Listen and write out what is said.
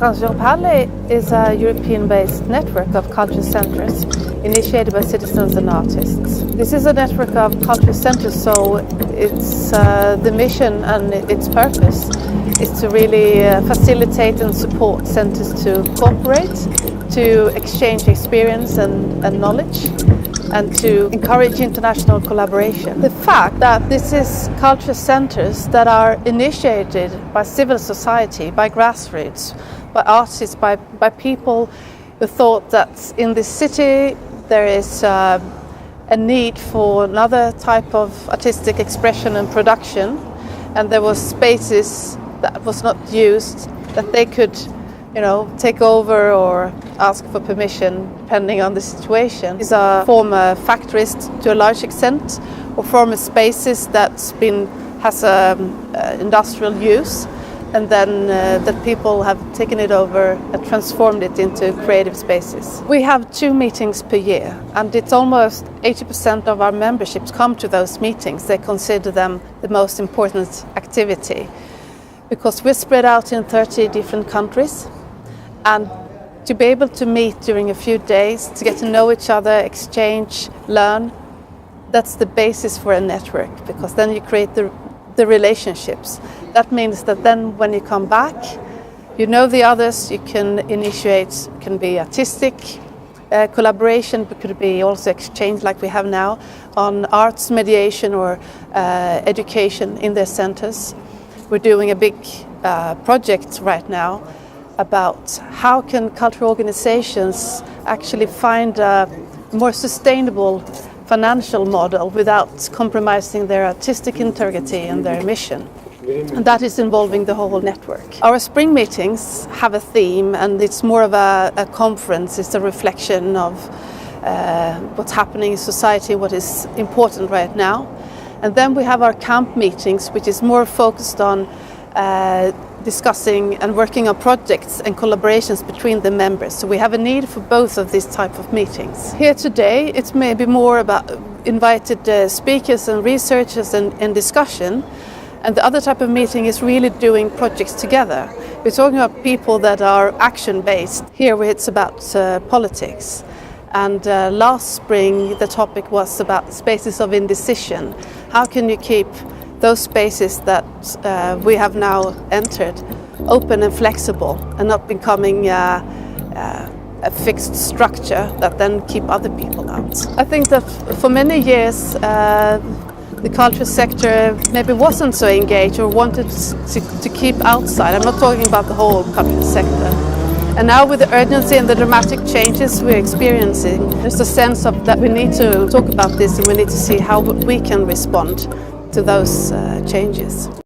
Transeuropal is a European-based network of culture centres initiated by citizens and artists. This is a network of culture centres, so it's the mission and its purpose is to really facilitate and support centres to cooperate, to exchange experience and knowledge, and to encourage international collaboration. The fact that this is culture centres that are initiated by civil society, by grassroots, by artists, by people who thought that in this city there is a need for another type of artistic expression and production, and there was spaces that was not used that they could take over or ask for permission depending on the situation. These are former factories to a large extent, or former spaces that's has industrial use, and then that people have taken it over and transformed it into creative spaces. We have 2 meetings per year, and it's almost 80% of our memberships come to those meetings. They consider them the most important activity, because we're spread out in 30 different countries, and to be able to meet during a few days, to get to know each other, exchange, learn, that's the basis for a network, because then you create the relationships. That means that then when you come back, you know the others, you can initiate, can be artistic collaboration, but could be also exchange like we have now on arts mediation or education in their centers. We're doing a big project right now about how can cultural organizations actually find a more sustainable financial model without compromising their artistic integrity and their mission. And that is involving the whole network. Our spring meetings have a theme, and it's more of a conference. It's a reflection of what's happening in society, what is important right now. And then we have our camp meetings, which is more focused on discussing and working on projects and collaborations between the members. So we have a need for both of these type of meetings. Here today, it's maybe more about invited speakers and researchers and discussion. And the other type of meeting is really doing projects together. We're talking about people that are action-based. Here it's about politics. And last spring, the topic was about spaces of indecision. How can you keep those spaces that we have now entered open and flexible, and not becoming a fixed structure that then keep other people out? I think that for many years the culture sector maybe wasn't so engaged or wanted to keep outside. I'm not talking about the whole culture sector. And now with the urgency and the dramatic changes we're experiencing, there's a sense of that we need to talk about this, and we need to see how we can respond to those changes.